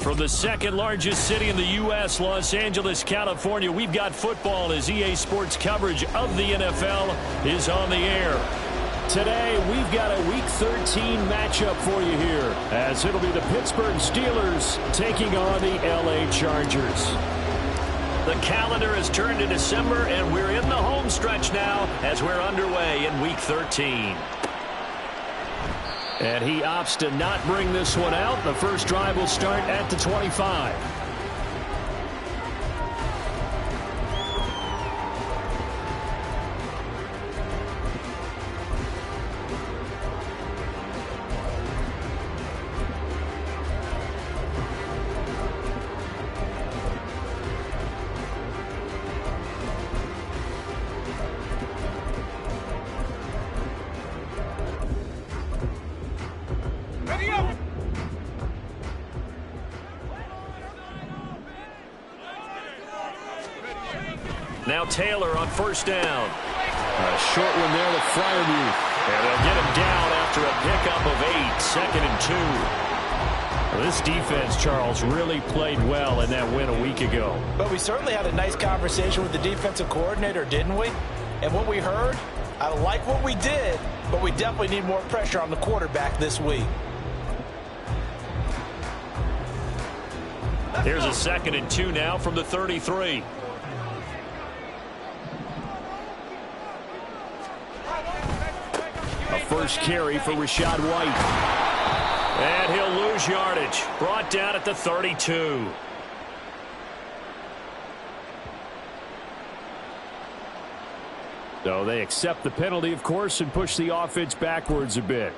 From the second largest city in the U.S., Los Angeles, California, we've got football as EA Sports coverage of the NFL is on the air. Today, we've got a Week 13 matchup for you here, as it'll be the Pittsburgh Steelers taking on the L.A. Chargers. The calendar has turned to December, and we're in the home stretch now as we're underway in Week 13. And he opts to not bring this one out. The first drive will start at the 25. Now Taylor on first down. A short one there with Fryermuth. And they'll get him down after a pickup of 8, 2nd and 2. Well, this defense, Charles, really played well in that win a week ago. But we certainly had a nice conversation with the defensive coordinator, didn't we? And what we heard, I like what we did, but we definitely need more pressure on the quarterback this week. Here's a 2nd and 2 now from the 33. First carry for Rachaad White. And he'll lose yardage. Brought down at the 32. So they accept the penalty, of course, and push the offense backwards a bit.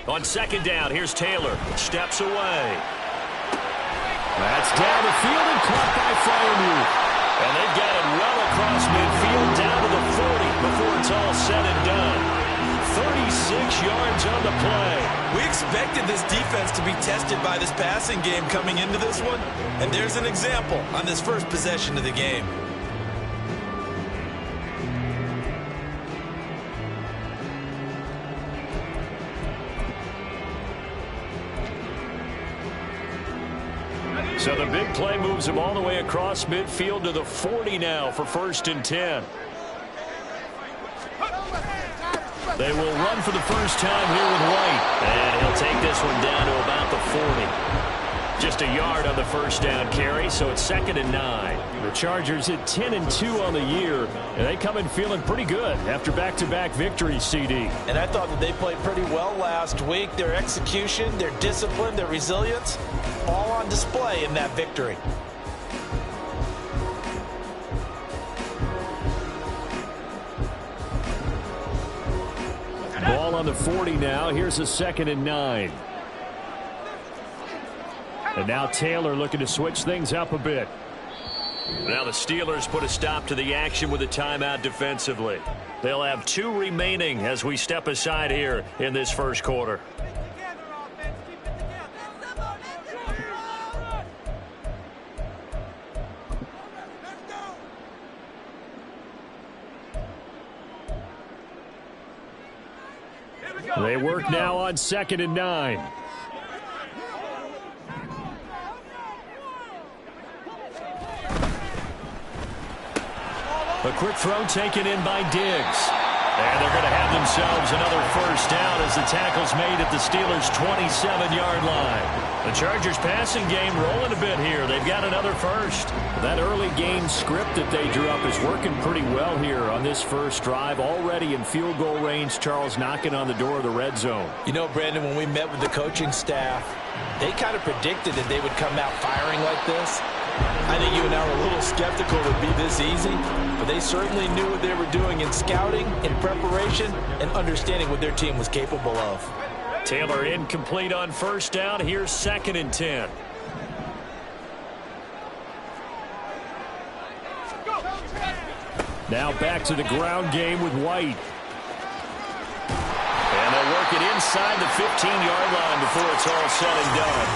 On second down, here's Taylor. Steps away. That's down the field and caught by Fryermuth. And they've got it well across midfield down to the 40 before it's all said and done. 36 yards on the play. We expected this defense to be tested by this passing game coming into this one. And there's an example on this first possession of the game. So the big play moves him all the way across midfield to the 40 now for 1st and 10. They will run for the first time here with White. And he'll take this one down to about the 40. Just a yard on the first down carry, so it's 2nd and 9. The Chargers at 10 and 2 on the year, and they come in feeling pretty good after back-to-back victories, CD. And I thought that they played pretty well last week. Their execution, their discipline, their resilience, all on display in that victory. Ball on the 40 now. Here's a 2nd and 9. And now Taylor looking to switch things up a bit. Now the Steelers put a stop to the action with a timeout defensively. They'll have 2 remaining as we step aside here in this first quarter. They work now on 2nd and 9. A quick throw taken in by Diggs. And they're going to have themselves another first down as the tackle's made at the Steelers' 27-yard line. The Chargers passing game rolling a bit here. They've got another first. That early game script that they drew up is working pretty well here on this first drive. Already in field goal range, Charles knocking on the door of the red zone. You know, Brandon, when we met with the coaching staff, they kind of predicted that they would come out firing like this. I think you and I were a little skeptical it would be this easy, but they certainly knew what they were doing in scouting, in preparation, and understanding what their team was capable of. Taylor incomplete on first down. Here's 2nd and 10. Now back to the ground game with White. And they'll work it inside the 15-yard line before it's all said and done.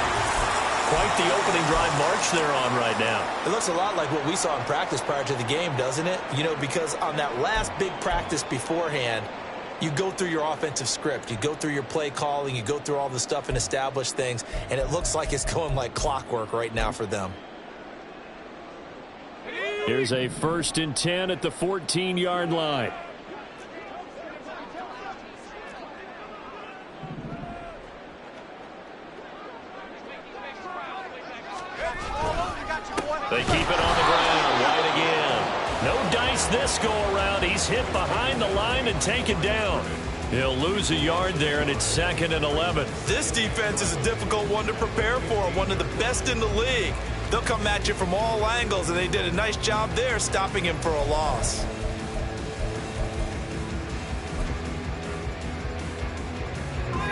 Quite the opening drive march they're on right now. It looks a lot like what we saw in practice prior to the game, doesn't it? You know, because on that last big practice beforehand, you go through your offensive script. You go through your play calling. You go through all the stuff and establish things. And it looks like it's going like clockwork right now for them. Here's a 1st and 10 at the 14-yard line. They keep it on the ground. White again. No dice this go around. He's hit behind the line and taken down. He'll lose a yard there, and it's 2nd and 11. This defense is a difficult one to prepare for, one of the best in the league. They'll come at you from all angles, and they did a nice job there stopping him for a loss.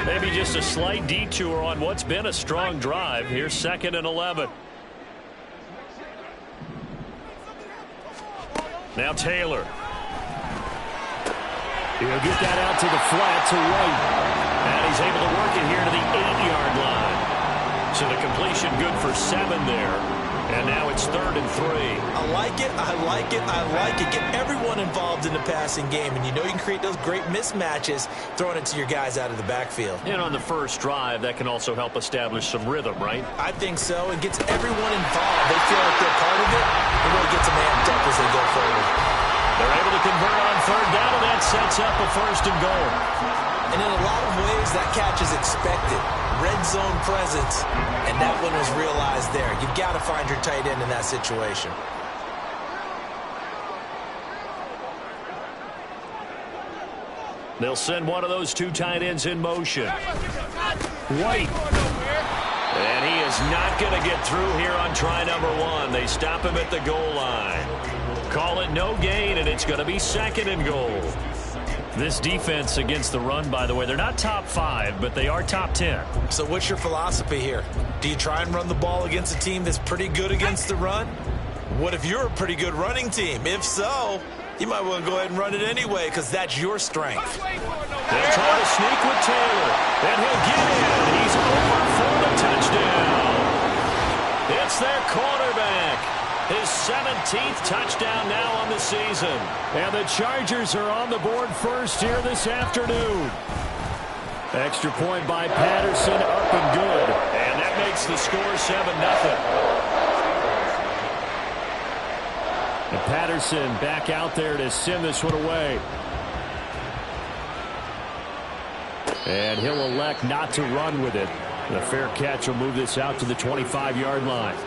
Maybe just a slight detour on what's been a strong drive. Here's 2nd and 11. Now Taylor. He'll get that out to the flat to White. And he's able to work it here to the 8-yard line. So the completion good for 7 there. And now it's 3rd and 3. I like it, I like it, I like it. Get everyone involved in the passing game. And you know you can create those great mismatches throwing it to your guys out of the backfield. And on the first drive, that can also help establish some rhythm, right? I think so. It gets everyone involved. They feel like they're part of it. It really gets them amped up as they go forward. They're able to convert on 3rd down, and that sets up a 1st and goal. And in a lot of ways, that catch is expected. Red zone presence, and that one was realized there. You've got to find your tight end in that situation. They'll send one of those 2 tight ends in motion. White. And he is not going to get through here on try number 1. They stop him at the goal line. Call it no gain, and it's going to be 2nd and goal. This defense against the run, by the way, they're not top 5, but they are top 10. So what's your philosophy here? Do you try and run the ball against a team that's pretty good against the run? What if you're a pretty good running team? If so, you might want to go ahead and run it anyway because that's your strength. They'll try to sneak with Taylor, and he'll get in. He's over for the touchdown. It's their quarterback. His 17th touchdown now on the season. And the Chargers are on the board first here this afternoon. Extra point by Patterson, up and good. And that makes the score 7-0. And Patterson back out there to send this one away. And he'll elect not to run with it. The fair catch will move this out to the 25-yard line.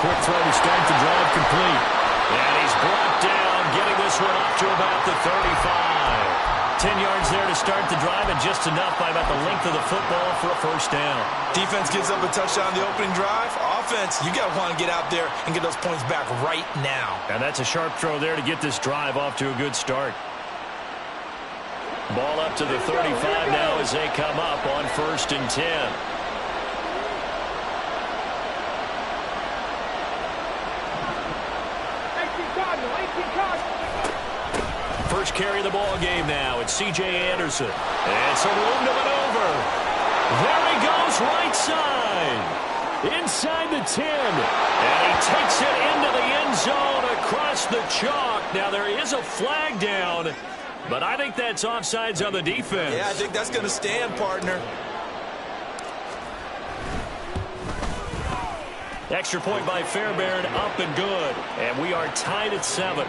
Quick throw to start the drive complete. And he's brought down, getting this one up to about the 35. 10 yards there to start the drive, and just enough by about the length of the football for a first down. Defense gives up a touchdown on the opening drive. Offense, you got to want to get out there and get those points back right now. And that's a sharp throw there to get this drive off to a good start. Ball up to the 35 now as they come up on 1st and 10. first carry of the ball game now. It's C.J. Anderson. And some room to maneuver. There he goes, right side. Inside the 10. And he takes it into the end zone across the chalk. Now, there is a flag down, but I think that's offsides on the defense. Yeah, I think that's going to stand, partner. Extra point by Fairbairn, up and good. And we are tied at 7.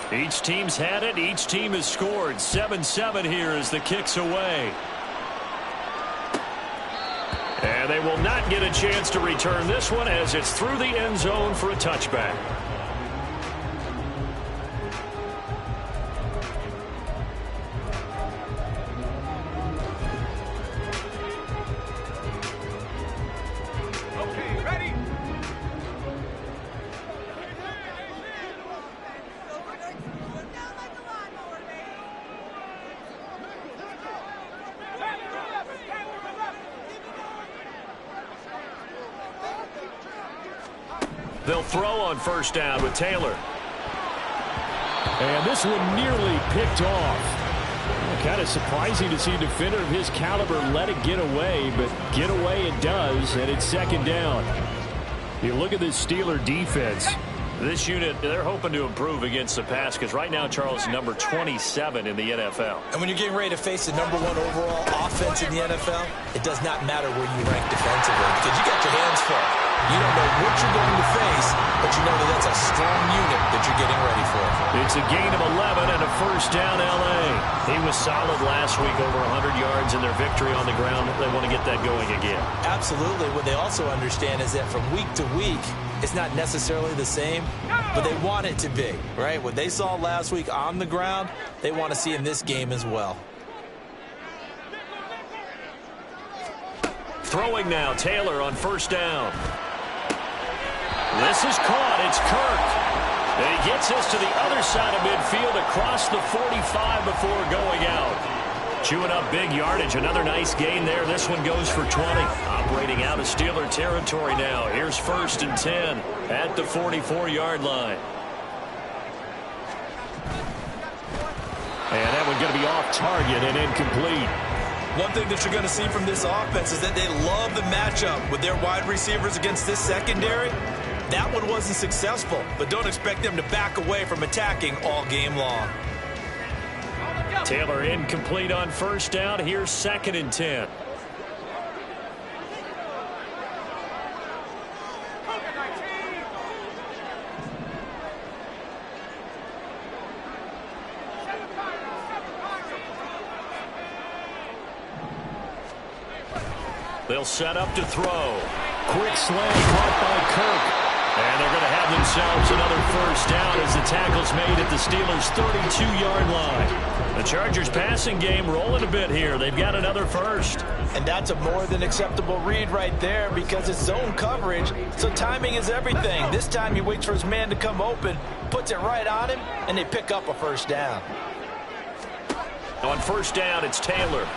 Each team's had it. Each team has scored. 7-7 here as the kick's away. And they will not get a chance to return this one as it's through the end zone for a touchback. They'll throw on first down with Taylor. And this one nearly picked off. Kind of surprising to see a defender of his caliber let it get away, but get away it does, and it's second down. You look at this Steeler defense. This unit, they're hoping to improve against the pass because right now, Charles, number 27 in the NFL. And when you're getting ready to face the #1 overall offense in the NFL, it does not matter where you rank defensively because you got your hands full. You don't know what you're going to face, but you know that that's a strong unit that you're getting ready for. It's a gain of 11 and a first down, L.A. He was solid last week, over 100 yards in their victory on the ground. They want to get that going again. Absolutely. What they also understand is that from week to week, it's not necessarily the same, but they want it to be, right? What they saw last week on the ground, they want to see in this game as well. Throwing now, Taylor on first down. This is caught. It's Kirk. And he gets us to the other side of midfield across the 45 before going out. Chewing up big yardage. Another nice gain there. This one goes for 20. Operating out of Steeler territory now. Here's first and 10 at the 44-yard line. And that one going to be off target and incomplete. One thing that you're going to see from this offense is that they love the matchup with their wide receivers against this secondary. That one wasn't successful, but don't expect them to back away from attacking all game long. Taylor incomplete on first down. Here's second and 10. They'll set up to throw. Quick slant caught by Kirk. And they're going to have themselves another first down as the tackle's made at the Steelers' 32-yard line. The Chargers' passing game rolling a bit here. They've got another first. And that's a more than acceptable read right there because it's zone coverage, so timing is everything. This time he waits for his man to come open, puts it right on him, and they pick up a first down. On first down, it's Taylor.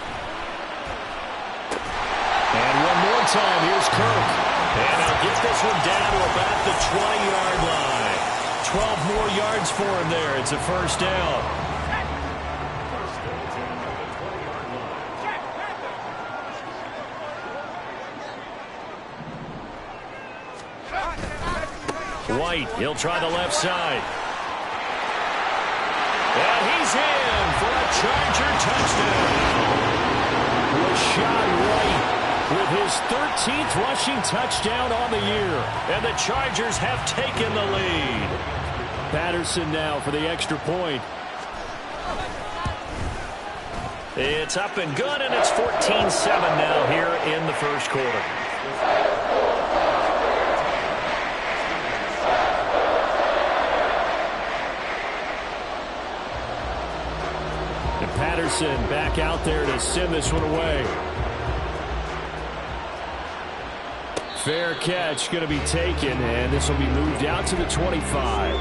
And one more time, here's Kirk. And he'll get this one down to about the 20-yard line. 12 more yards for him there. It's a first down. White, he'll try the left side. And he's in for a Charger touchdown. Was shot right with his 13th rushing touchdown on the year. And the Chargers have taken the lead. Patterson now for the extra point. It's up and good, and it's 14-7 now here in the first quarter. And Patterson back out there to send this one away. Fair catch going to be taken, and this will be moved out to the 25.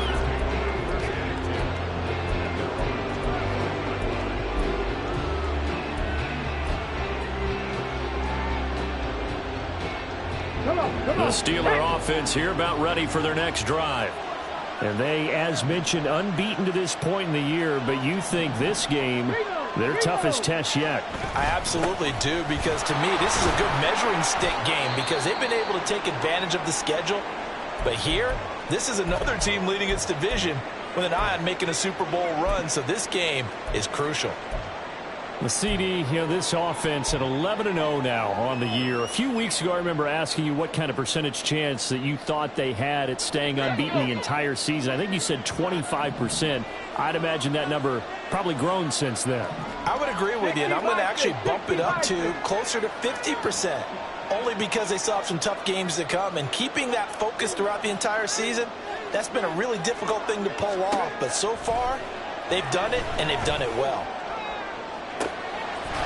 Come on. The Steeler offense here about ready for their next drive. And they, as mentioned, unbeaten to this point in the year, but you think this game, their toughest test yet. I absolutely do, because to me, this is a good measuring stick game because they've been able to take advantage of the schedule. But here, this is another team leading its division with an eye on making a Super Bowl run, so this game is crucial. The CD, this offense at 11-0 now on the year. A few weeks ago, I remember asking you what kind of percentage chance that you thought they had at staying unbeaten the entire season. I think you said 25%. I'd imagine that number probably grown since then. I would agree with you, and I'm going to actually bump it up to closer to 50%, only because they still have some tough games to come, and keeping that focus throughout the entire season, that's been a really difficult thing to pull off. But so far, they've done it, and they've done it well.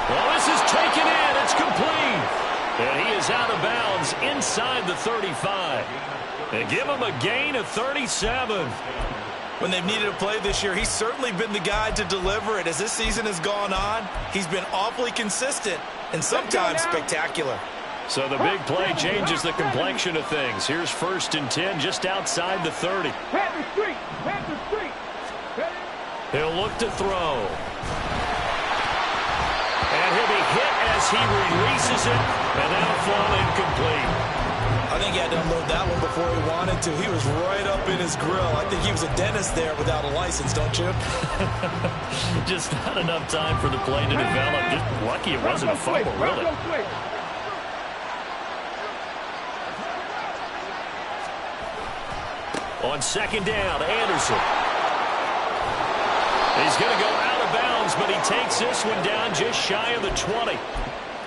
Well, this is taken in. It's complete. And he is out of bounds inside the 35. They give him a gain of 37. When they've needed a play this year, he's certainly been the guy to deliver it. As this season has gone on, he's been awfully consistent and sometimes spectacular. So the big play changes the complexion of things. Here's 1st and 10 just outside the 30. He'll look to throw. And he'll be hit as he releases it, and that'll fall incomplete. I think he had to unload that one before he wanted to. He was right up in his grill. I think he was a dentist there without a license, don't you? Just not enough time for the play to develop. Just lucky it wasn't a fumble, really. On 2nd down, Anderson. He's going to go out of bounds, but he takes this one down just shy of the 20.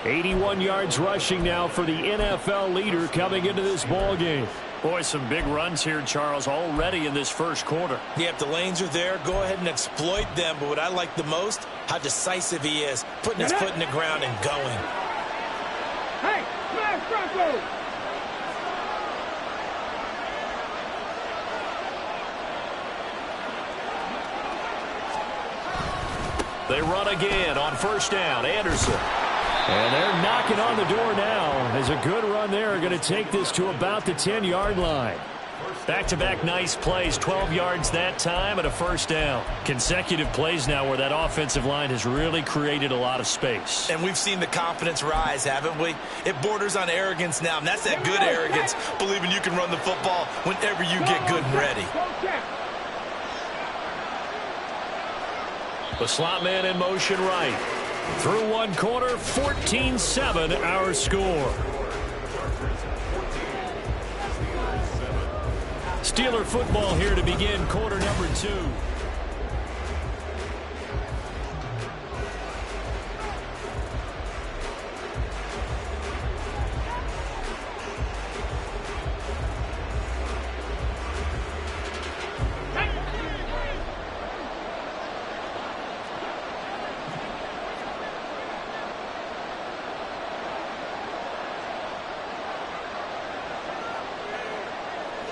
81 yards rushing now for the NFL leader coming into this ball game. Boy, some big runs here, Charles, already in this first quarter. Yeah, if the lanes are there, go ahead and exploit them. But what I like the most, how decisive he is, putting his foot in the ground and going. Hey, smash Broncos! They run again on 1st down. Anderson. And they're knocking on the door now as a good run there are going to take this to about the 10-yard line. Back-to-back nice plays, 12 yards that time and a 1st down. Consecutive plays now where that offensive line has really created a lot of space. And we've seen the confidence rise, haven't we? It borders on arrogance now, and that's that good arrogance, believing you can run the football whenever you get good and ready. The slot man in motion right. Through one quarter, 14-7 our score. Steeler football here to begin quarter number 2.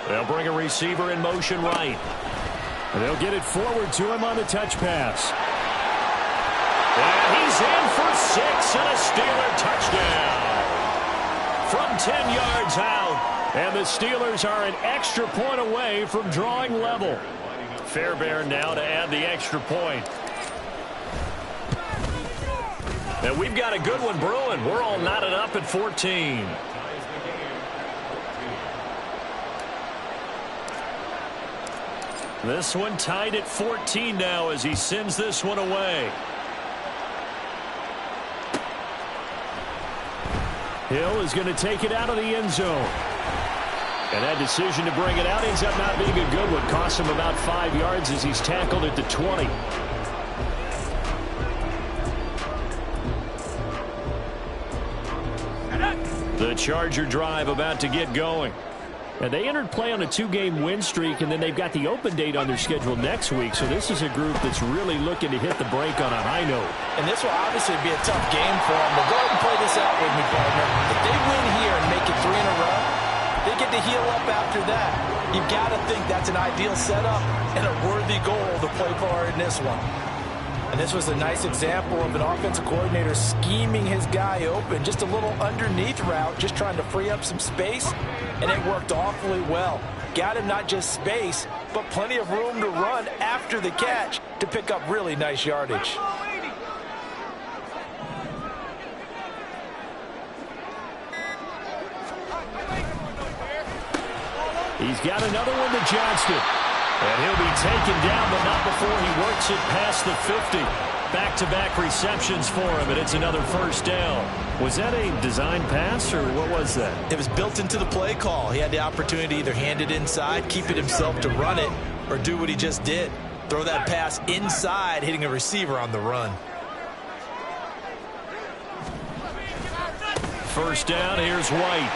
They'll bring a receiver in motion right. And they'll get it forward to him on the touch pass. And he's in for 6 and a Steeler touchdown. From 10 yards out. And the Steelers are an extra point away from drawing level. Fairbairn now to add the extra point. And we've got a good one brewing. We're all knotted up at 14. This one tied at 14 now as he sends this one away. Hill is going to take it out of the end zone. And that decision to bring it out ends up not being a good one. Costs him about 5 yards as he's tackled at the 20. The Charger drive about to get going. And they entered play on a 2-game win streak, and then they've got the open date on their schedule next week. So this is a group that's really looking to hit the break on a high note. And this will obviously be a tough game for them. But go ahead and play this out with me, partner. If they win here and make it 3 in a row, they get to heal up after that. You've got to think that's an ideal setup and a worthy goal to play for in this one. And this was a nice example of an offensive coordinator scheming his guy open. Just a little underneath route, just trying to free up some space, and it worked awfully well. Got him not just space, but plenty of room to run after the catch to pick up really nice yardage. He's got another one to Johnston. And he'll be taken down, but not before he works it past the 50. Back-to-back receptions for him, and it's another first down. Was that a design pass, or what was that? It was built into the play call. He had the opportunity to either hand it inside, keep it himself to run it, or do what he just did. Throw that pass inside, hitting a receiver on the run. First down, here's White.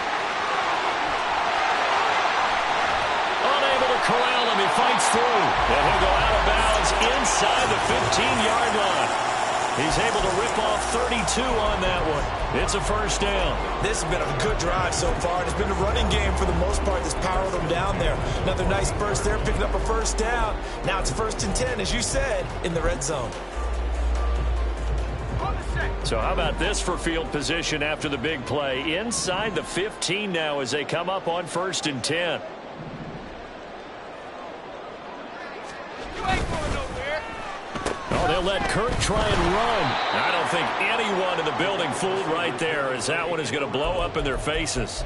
Unable to corral him, he fights through. And he'll go out of bounds inside the 15-yard line. He's able to rip off 32 on that one. It's a first down. This has been a good drive so far. It's been a running game for the most part that's powered them down there. Another nice burst there, picking up a first down. Now it's 1st and 10, as you said, in the red zone. So how about this for field position after the big play? Inside the 15 now as they come up on 1st and 10. Oh, they'll let Kirk try and run. I don't think anyone in the building fooled right there, as that one is going to blow up in their faces.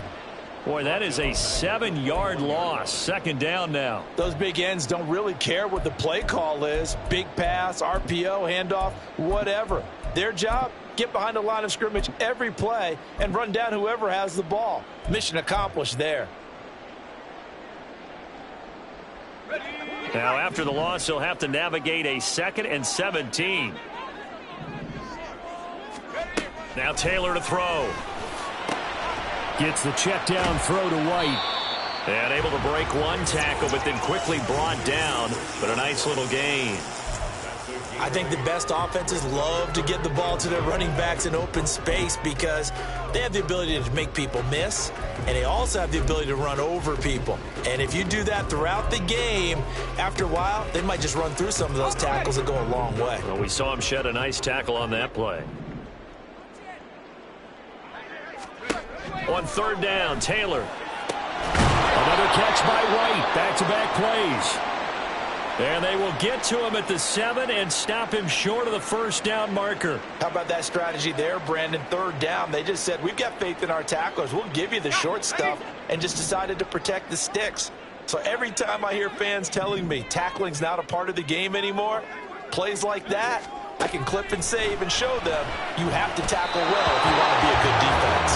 Boy, that is a 7-yard loss. 2nd down now. Those big ends don't really care what the play call is. Big pass, RPO, handoff, whatever. Their job, get behind the line of scrimmage every play and run down whoever has the ball. Mission accomplished there. Now, after the loss, he'll have to navigate a 2nd and 17. Now Taylor to throw. Gets the check down throw to White. And able to break one tackle, but then quickly brought down. But a nice little gain. I think the best offenses love to get the ball to their running backs in open space because they have the ability to make people miss, and they also have the ability to run over people. And if you do that throughout the game, after a while, they might just run through some of those tackles and go a long way. Well, we saw him shed a nice tackle on that play. On 3rd down, Taylor. Another catch by White. Back-to-back plays. And they will get to him at the 7 and stop him short of the first down marker. How about that strategy there, Brandon? 3rd down. They just said, we've got faith in our tacklers. We'll give you the short stuff, and just decided to protect the sticks. So every time I hear fans telling me tackling's not a part of the game anymore, plays like that, I can clip and save and show them you have to tackle well if you want to be a good defense.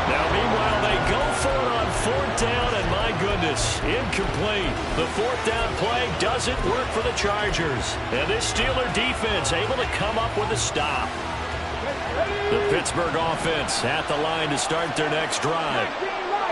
Now, meanwhile, they go for it on 4th down, and my goodness, incomplete. The 4th down play doesn't work for the Chargers. And this Steeler defense able to come up with a stop. The Pittsburgh offense at the line to start their next drive.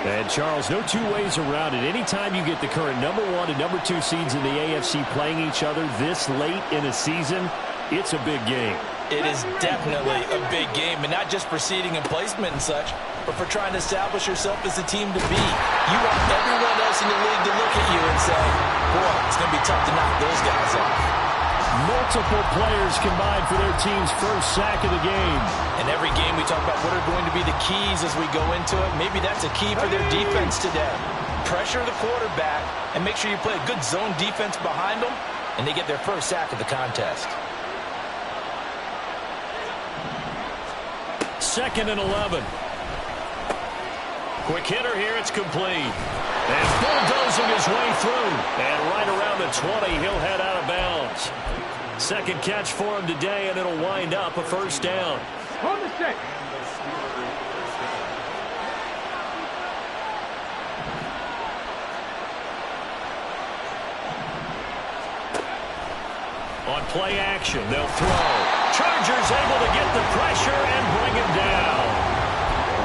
And, Charles, no two ways around it. Anytime you get the current #1 and #2 seeds in the AFC playing each other this late in a season, it's a big game. It is definitely a big game, and not just for seeding and placement and such, but for trying to establish yourself as the team to beat. You want everyone else in the league to look at you and say, boy, it's going to be tough to knock those guys off. Multiple players combined for their team's first sack of the game. In every game we talk about what are going to be the keys as we go into it. Maybe that's a key for their defense today. Pressure the quarterback and make sure you play a good zone defense behind them, and they get their first sack of the contest. 2nd and 11. Quick hitter here, it's complete. And bulldozing his way through. And right around the 20, he'll head out of bounds. 2nd catch for him today, and it'll wind up a first down. On the set. On play action, they'll throw. Chargers able to get the pressure and bring him down.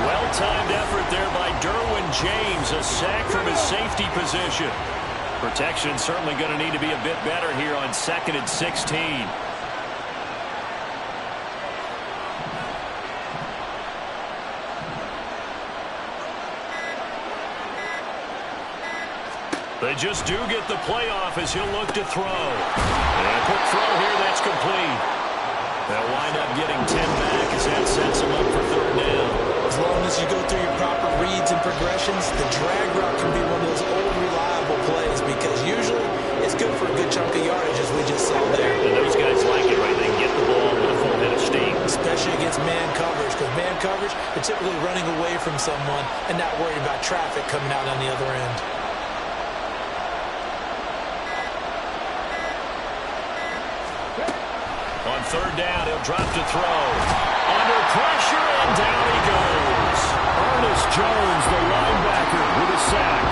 Well-timed effort there by Derwin James. A sack from his safety position. Protection certainly going to need to be a bit better here on 2nd and 16. They just do get the playoff as he'll look to throw. And a quick throw here, that's complete. They'll wind up getting 10 back as that sets them up for third down. As long as you go through your proper reads and progressions, the drag route can be one of those old reliable plays because usually it's good for a good chunk of yardage, as we just saw there. And those guys like it, right? They can get the ball with a full head of steam. Especially against man coverage, because man coverage, they're typically running away from someone and not worried about traffic coming out on the other end. On third down, he'll drop to throw. Under pressure, and down he goes. Ernest Jones, the linebacker, with a sack.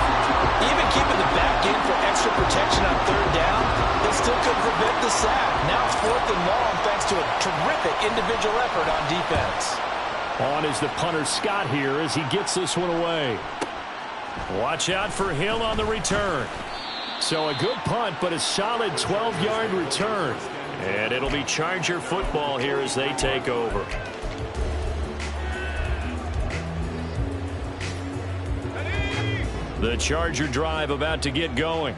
Even keeping the back in for extra protection on third down, they still couldn't prevent the sack. Now it's 4th and long thanks to a terrific individual effort on defense. On is the punter Scott here as he gets this one away. Watch out for Hill on the return. So a good punt, but a solid 12-yard return. And it'll be Charger football here as they take over. The Charger drive about to get going.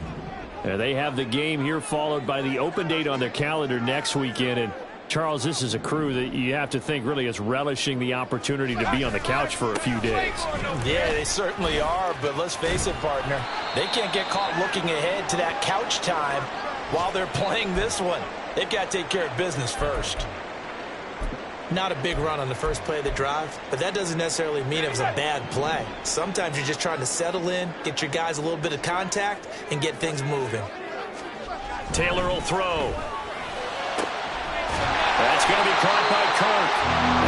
They have the game here followed by the open date on their calendar next weekend. And Charles, this is a crew that you have to think really is relishing the opportunity to be on the couch for a few days. Yeah, they certainly are, but let's face it, partner. They can't get caught looking ahead to that couch time while they're playing this one. They've got to take care of business first. Not a big run on the first play of the drive, but that doesn't necessarily mean it was a bad play. Sometimes you're just trying to settle in, get your guys a little bit of contact, and get things moving. Taylor will throw. That's going to be caught by Kirk.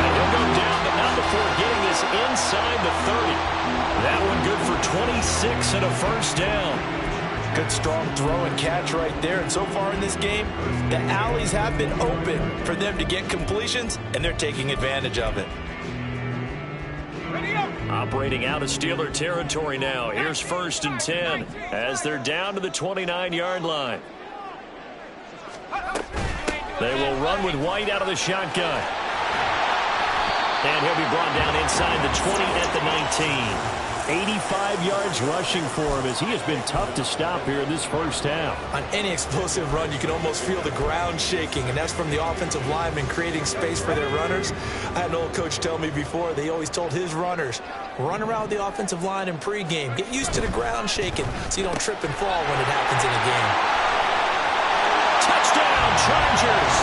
And he'll go down, but not before getting this inside the 30. That one good for 26 and a first down. Good strong throw and catch right there. And so far in this game, the alleys have been open for them to get completions, and they're taking advantage of it. Operating out of Steeler territory now. Here's 1st and 10 as they're down to the 29-yard line. They will run with White out of the shotgun. And he'll be brought down inside the 20 at the 19. 85 yards rushing for him as he has been tough to stop here in this first half. On any explosive run, you can almost feel the ground shaking, and that's from the offensive linemen creating space for their runners. I had an old coach tell me before, they always told his runners, run around the offensive line in pregame. Get used to the ground shaking so you don't trip and fall when it happens in a game. Touchdown, Chargers!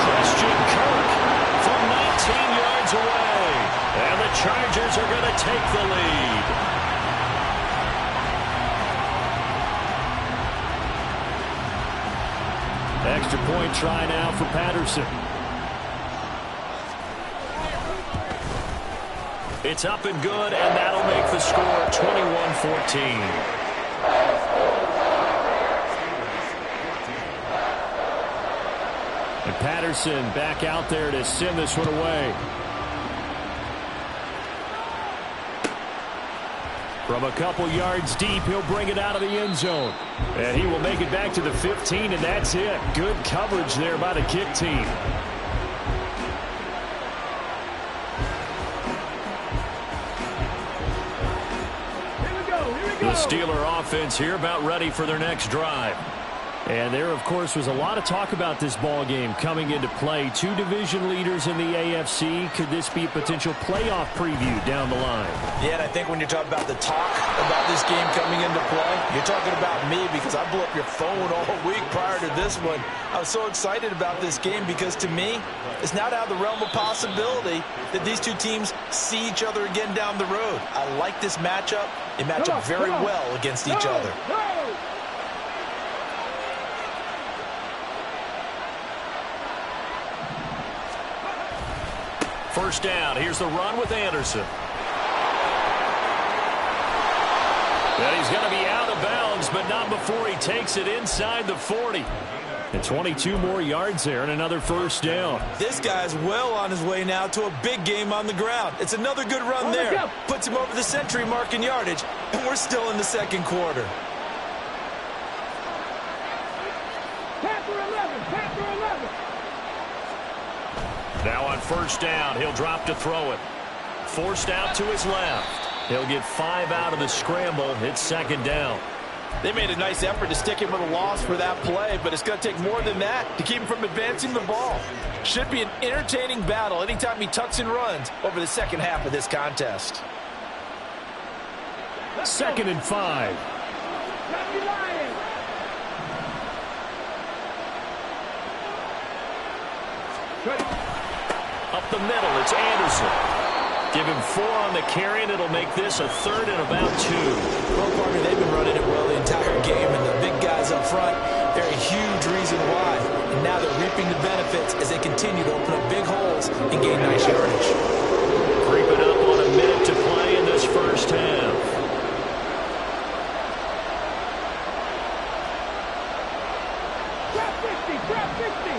Christian Kirk from 19 yards away. And the Chargers are going to take the lead. Extra point try now for Patterson. It's up and good, and that'll make the score 21-14. And Patterson back out there to send this one away. From a couple yards deep, he'll bring it out of the end zone. And he will make it back to the 15, and that's it. Good coverage there by the kick team. The Steeler offense here about ready for their next drive. And there, of course, was a lot of talk about this ball game coming into play. Two division leaders in the AFC. Could this be a potential playoff preview down the line? Yeah, and I think when you're talking about the talk about this game coming into play, you're talking about me because I blew up your phone all week prior to this one. I was so excited about this game because, to me, it's not out of the realm of possibility that these two teams see each other again down the road. I like this matchup. They match up very well against each other. First down. Here's the run with Anderson. And he's going to be out of bounds, but not before he takes it inside the 40. And 22 more yards there and another first down. This guy's well on his way now to a big game on the ground. It's another good run there. Puts him over the century mark in yardage, and we're still in the second quarter. Now on first down, he'll drop to throw it. Forced out to his left. He'll get 5 out of the scramble. It's second down. They made a nice effort to stick him with a loss for that play, but it's going to take more than that to keep him from advancing the ball. Should be an entertaining battle anytime he tucks and runs over the second half of this contest. 2nd and 5. Up the middle, it's Anderson. Give him 4 on the carry, and it'll make this a 3rd and about 2. Well, partner, they've been running it well the entire game, and the big guys up front, they're a huge reason why. And now they're reaping the benefits as they continue to open up big holes and gain nice yardage. Creeping up on a minute to play in this first half. Drop 50, drop 50.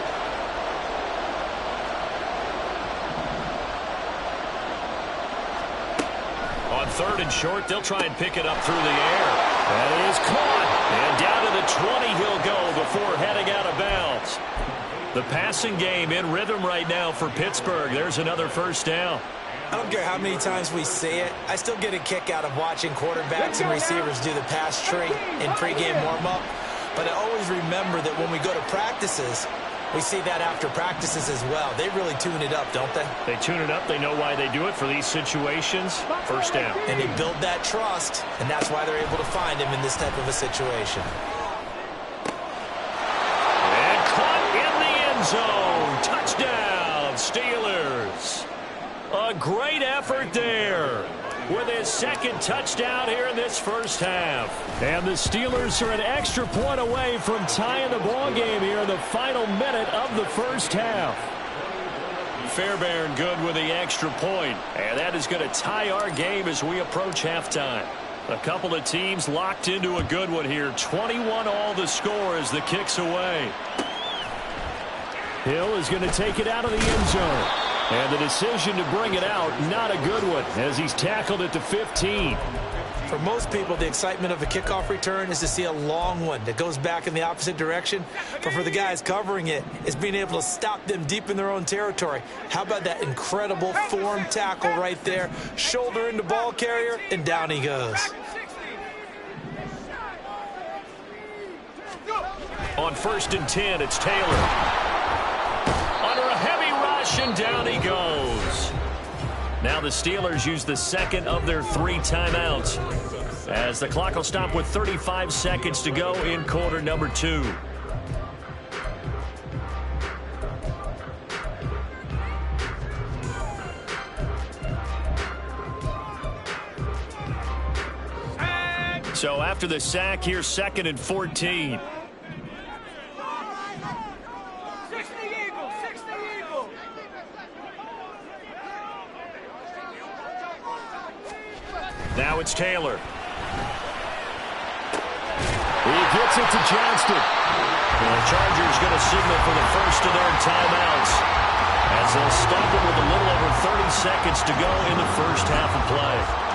On 3rd and short, they'll try and pick it up through the air. That is caught. And down to the 20 he'll go before heading out of bounds. The passing game in rhythm right now for Pittsburgh. There's another first down. I don't care how many times we say it, I still get a kick out of watching quarterbacks and receivers do the pass tree in pregame warm-up. But I always remember that when we go to practices, we see that after practices as well. They really tune it up, don't they? They tune it up. They know why they do it for these situations. First down. And they build that trust, and that's why they're able to find him in this type of a situation. And caught in the end zone. Touchdown, Steelers. A great effort there with his 2nd touchdown here in this first half. And the Steelers are an extra point away from tying the ball game here in the final minute of the first half. Fairbairn good with the extra point. And that is going to tie our game as we approach halftime. A couple of teams locked into a good one here. 21 all the score as the kick's away. Hill is going to take it out of the end zone. And the decision to bring it out, not a good one, as he's tackled at the 15. For most people, the excitement of a kickoff return is to see a long one that goes back in the opposite direction. But for the guys covering it, it's being able to stop them deep in their own territory. How about that incredible form tackle right there? Shoulder into ball carrier, and down he goes. On 1st and 10, it's Taylor. Under a heavy rush, and down he goes. Now the Steelers use the 2nd of their 3 timeouts as the clock will stop with 35 seconds to go in quarter number 2. So after the sack, here's 2nd and 14. Now it's Taylor. He gets it to Johnston. And the Chargers going to signal for the first of their timeouts as they'll stop it with a little over 30 seconds to go in the first half of play.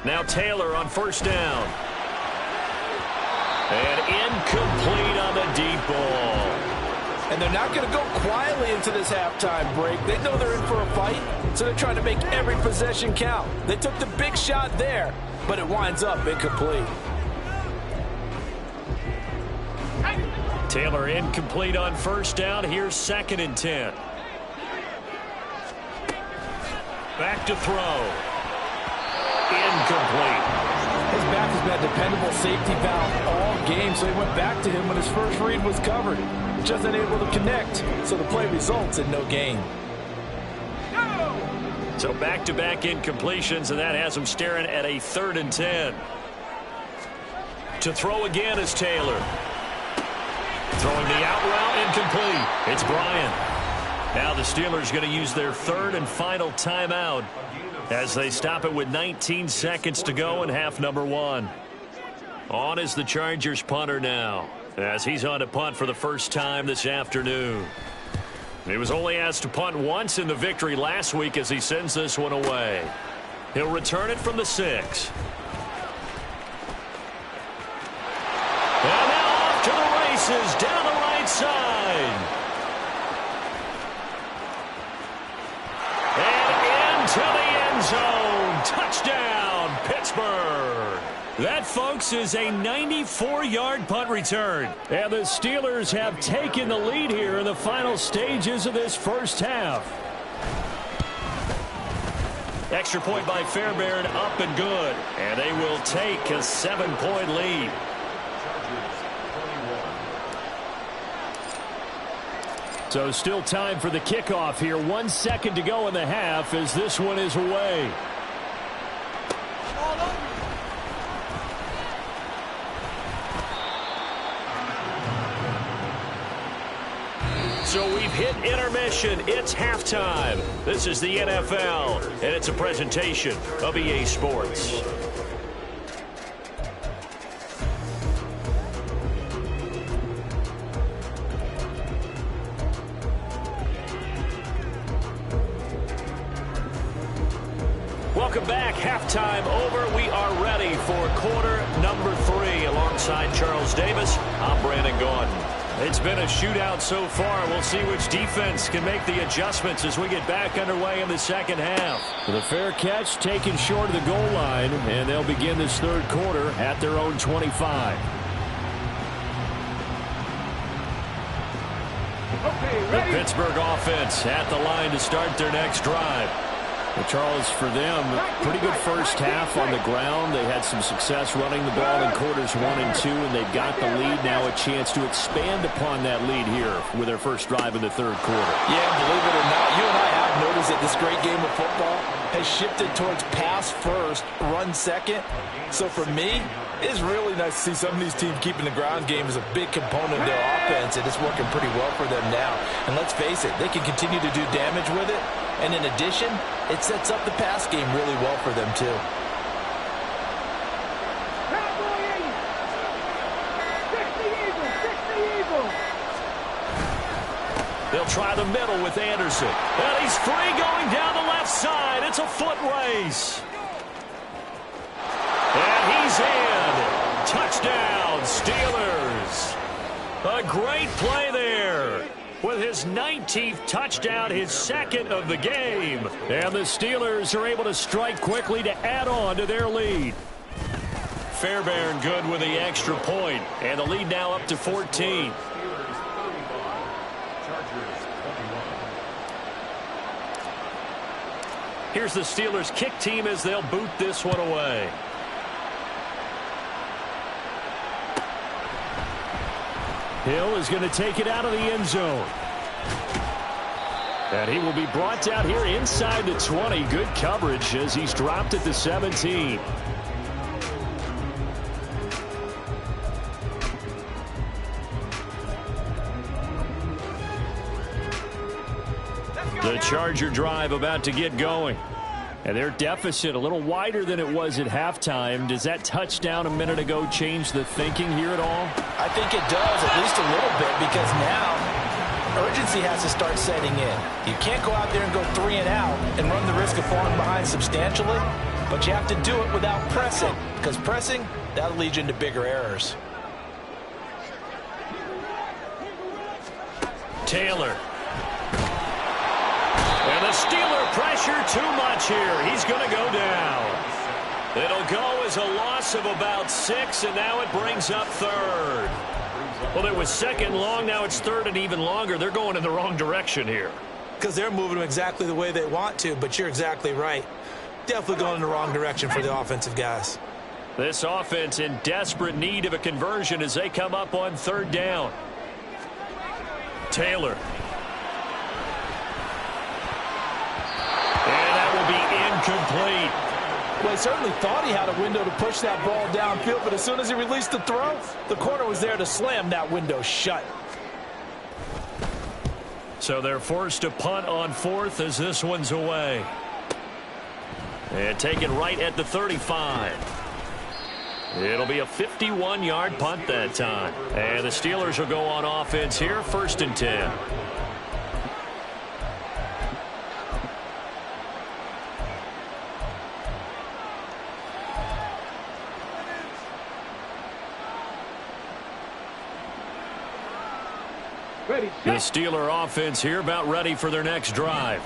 Now Taylor on 1st down. And incomplete on the deep ball. And they're not going to go quietly into this halftime break. They know they're in for a fight, so they're trying to make every possession count. They took the big shot there, but it winds up incomplete. Taylor incomplete on 1st down. Here's 2nd and 10. Back to throw. Incomplete. His back has been a dependable safety valve all game, so he went back to him when his first read was covered. Just unable to connect, so the play results in no gain. So back-to-back incompletions, and that has him staring at a 3rd and 10. To throw again is Taylor. Throwing the out route, incomplete. It's Bryant. Now the Steelers going to use their 3rd and final timeout as they stop it with 19 seconds to go in half number 1. On is the Chargers punter now, as he's on to punt for the first time this afternoon. He was only asked to punt once in the victory last week as he sends this one away. He'll return it from the 6. And now off to the races down the right side. And into the end zone. Touchdown, Pittsburgh. That, folks, is a 94-yard punt return. And the Steelers have taken the lead here in the final stages of this first half. Extra point by Fairbairn, up and good. And they will take a 7-point lead. So still time for the kickoff here. 1 second to go in the half as this one is away. So we've hit intermission. It's halftime. This is the NFL, and it's a presentation of EA Sports. Welcome back. Halftime over. We are ready for quarter number 3. Alongside Charles Davis, I'm Brandon Gordon. It's been a shootout so far. We'll see which defense can make the adjustments as we get back underway in the second half. The fair catch taken short of the goal line, and they'll begin this third quarter at their own 25. The Pittsburgh offense at the line to start their next drive. Well, Charles, for them, pretty good first half on the ground. They had some success running the ball in quarters 1 and 2, and they've got the lead. Now a chance to expand upon that lead here with their first drive in the third quarter. Yeah, believe it or not, you and I have noticed that this great game of football has shifted towards pass first, run second. So for me, it's really nice to see some of these teams keeping the ground game as a big component of their offense, and it's working pretty well for them now. And let's face it, they can continue to do damage with it. And in addition, it sets up the pass game really well for them, too. They'll try the middle with Anderson. And he's free going down the left side. It's a foot race. And he's in. Touchdown, Steelers. A great play there. With his 19th touchdown, his second of the game. And the Steelers are able to strike quickly to add on to their lead. Fairbairn good with the extra point. And the lead now up to 14. Here's the Steelers kick team as they'll boot this one away. Hill is going to take it out of the end zone. And he will be brought down here inside the 20. Good coverage as he's dropped at the 17. The Charger drive about to get going. And their deficit a little wider than it was at halftime. Does that touchdown a minute ago change the thinking here at all? I think it does, at least a little bit, because now urgency has to start setting in. You can't go out there and go 3 and out and run the risk of falling behind substantially, but you have to do it without pressing, because pressing, that'll lead you into bigger errors. Taylor. And the Steeler pressure too much here. He's going to go down. It'll go as a loss of about 6, and now it brings up third. Well, it was second long. Now it's third and even longer. They're going in the wrong direction here. Because they're moving them exactly the way they want to, but you're exactly right. Definitely going in the wrong direction for the offensive guys. This offense in desperate need of a conversion as they come up on third down. Taylor. And that will be incomplete. Well, he certainly thought he had a window to push that ball downfield, but as soon as he released the throw, the corner was there to slam that window shut. So they're forced to punt on fourth as this one's away. And take it right at the 35. It'll be a 51-yard punt that time. And the Steelers will go on offense here, 1st and 10. Ready, The set. Steeler offense here about ready for their next drive.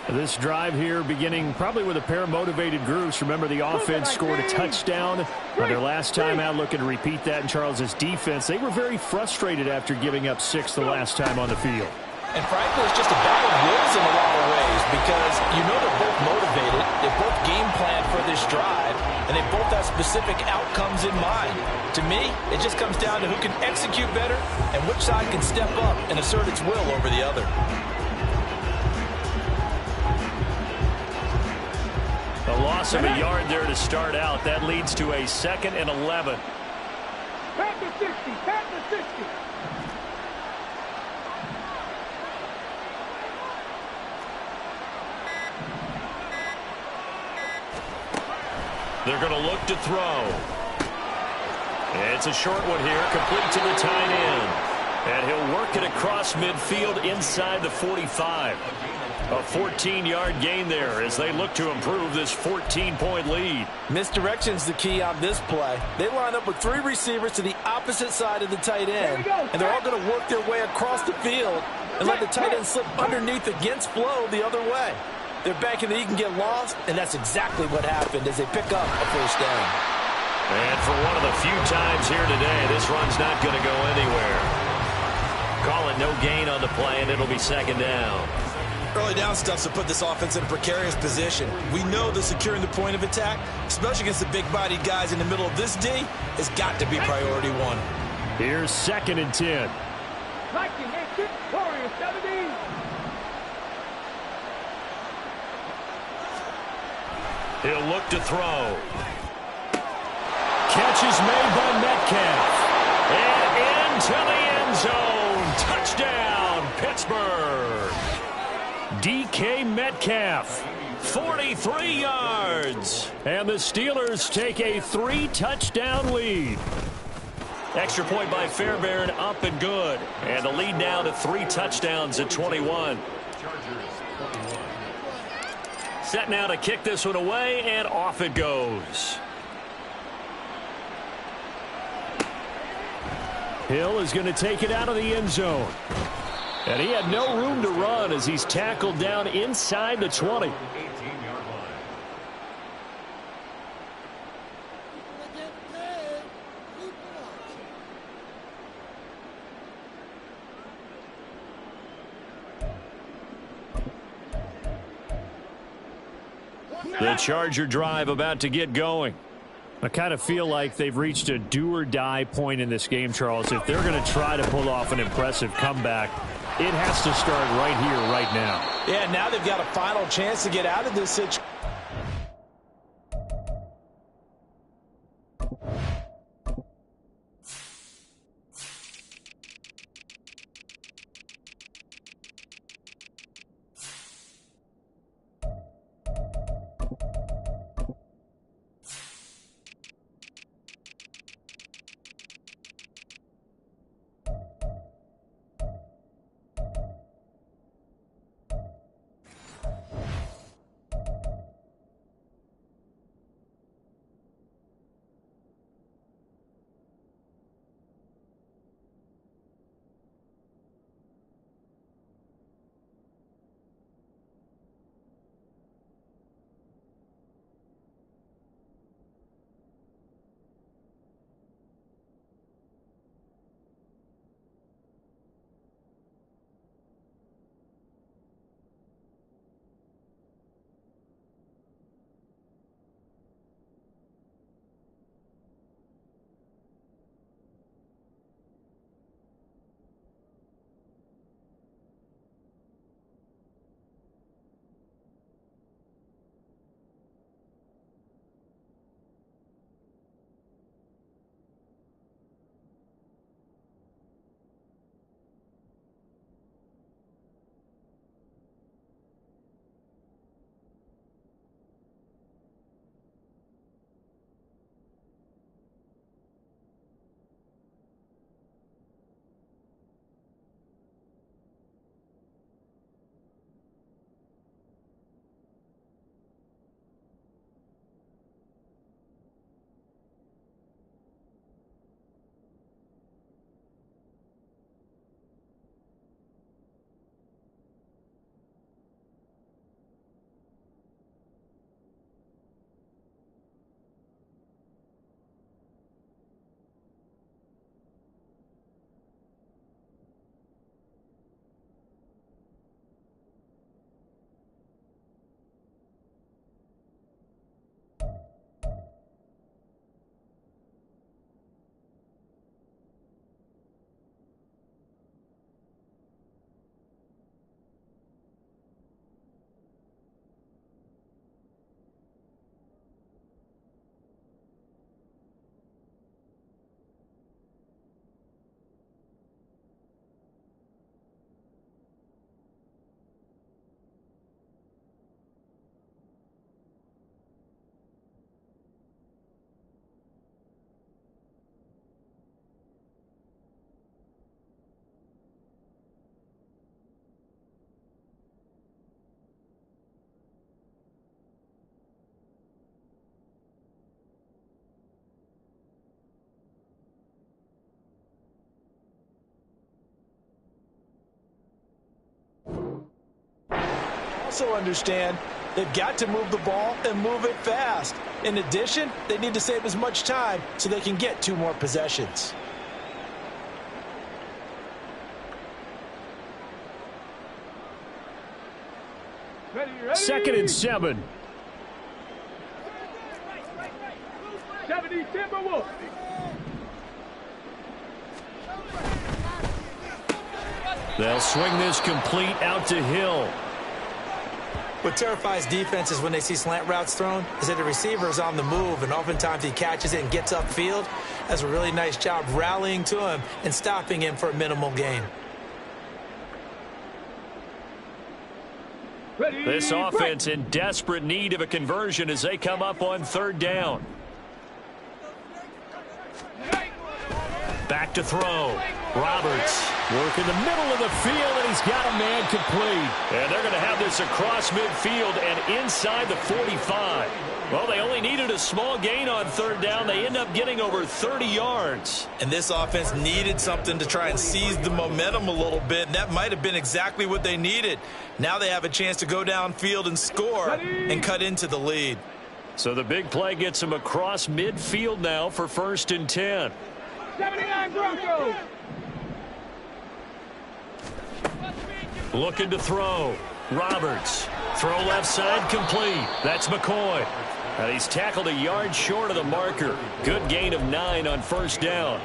This drive here beginning probably with a pair of motivated groups. Remember, the offense scored a touchdown on their last time out, looking to repeat that in Charles's defense. They were very frustrated after giving up 6 the last time on the field. And frankly, it's just a battle of wills in a lot of ways because you know they're both motivated, they both game planned for this drive, and they both have specific outcomes in mind. To me, it just comes down to who can execute better and which side can step up and assert its will over the other. A loss of a yard there to start out. That leads to a 2nd and 11. Pat the 60, pat the 60. They're going to look to throw. It's a short one here, complete to the tight end. And he'll work it across midfield inside the 45. A 14-yard gain there as they look to improve this 14-point lead. Misdirection's the key on this play. They line up with 3 receivers to the opposite side of the tight end, and they're all going to work their way across the field and let the tight end slip underneath against flow the other way. They're banking that he can get lost, and that's exactly what happened as they pick up a first down. And for one of the few times here today, this run's not going to go anywhere. Call it no gain on the play, and it'll be 2nd down. Early down stuff's to put this offense in a precarious position. We know that securing the point of attack, especially against the big-bodied guys in the middle of this D, has got to be priority 1. Here's 2nd and 10. Like you make it. Warrior 17. He'll look to throw. Catch is made by Metcalf. And into the end zone. Touchdown, Pittsburgh. DK Metcalf, 43 yards. And the Steelers take a 3-touchdown lead. Extra point by Fairbairn, up and good. And the lead now to 3 touchdowns at 21. Set now to kick this one away, and off it goes. Hill is going to take it out of the end zone. And he had no room to run as he's tackled down inside the 20. The Charger drive about to get going. I kind of feel like they've reached a do-or-die point in this game, Charles. If they're going to try to pull off an impressive comeback, it has to start right here, right now. Yeah, now they've got a final chance to get out of this situation. also understand they've got to move the ball and move it fast. In addition, they need to save as much time so they can get 2 more possessions. Ready. 2nd and 7. 70 Timberwolves. They'll swing this complete out to Hill. What terrifies defenses when they see slant routes thrown is that the receiver is on the move, and oftentimes he catches it and gets upfield. Does a really nice job rallying to him and stopping him for a minimal gain. This offense in desperate need of a conversion as they come up on 3rd down. Back to throw. Roberts working the middle of the field, and he's got a man complete. And they're going to have this across midfield and inside the 45. Well, they only needed a small gain on 3rd down. They end up getting over 30 yards. And this offense needed something to try and seize the momentum a little bit, and that might have been exactly what they needed. Now they have a chance to go downfield and score and cut into the lead. So the big play gets them across midfield now for 1st and 10. 79 Broncos. Looking to throw. Roberts. Throw left side complete. That's McCoy. And he's tackled a yard short of the marker. Good gain of 9 on 1st down.